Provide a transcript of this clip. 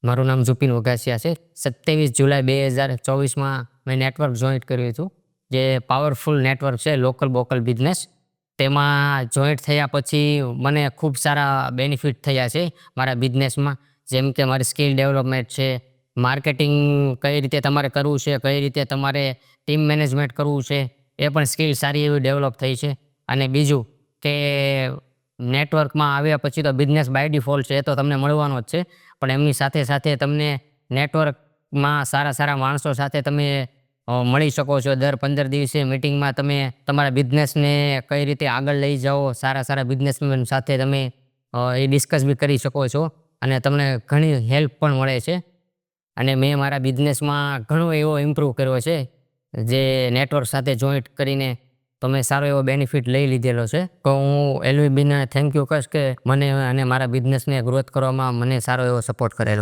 મારું નામ જુપિન વઘાસિયા છે. 27 જુલાઈ 2024માં મેં નેટવર્ક જોઈન્ટ કર્યું હતું. જે પાવરફુલ નેટવર્ક છે લોકલ બોકલ બિઝનેસ. તેમાં જોઈન્ટ થયા પછી મને ખૂબ સારા બેનિફિટ થયા છે મારા બિઝનેસમાં. જેમ કે મારી સ્કિલ ડેવલપમેન્ટ છે, માર્કેટિંગ કઈ રીતે તમારે કરવું છે, કઈ રીતે તમારે ટીમ મેનેજમેન્ટ કરવું છે, એ પણ સ્કિલ સારી એવી ડેવલપ થઈ છે. અને બીજું કે નેટવર્કમાં આવ્યા પછી તો બિઝનેસ બાય ડિફોલ્ટ છે એ તો તમને મળવાનો જ છે, પણ એમની સાથે સાથે તમને નેટવર્કમાં સારા સારા માણસો સાથે તમે મળી શકો છો. દર 15 દિવસે મિટિંગમાં તમે તમારા બિઝનેસને કઈ રીતે આગળ લઈ જાઓ, સારા સારા બિઝનેસમેન સાથે તમે એ ડિસ્કસ બી કરી શકો છો અને તમને ઘણી હેલ્પ પણ મળે છે. અને મેં મારા બિઝનેસમાં ઘણો એવો ઇમ્પ્રૂવ કર્યો છે જે નેટવર્ક સાથે જોઈન્ટ કરીને તો મેં સારો એવો બેનિફિટ લઈ લીધેલો છે. તો હું એલવીબીને થેન્ક યુ કહીશ કે મને અને મારા બિઝનેસને ગ્રોથ કરવામાં મને સારો એવો સપોર્ટ કરેલો.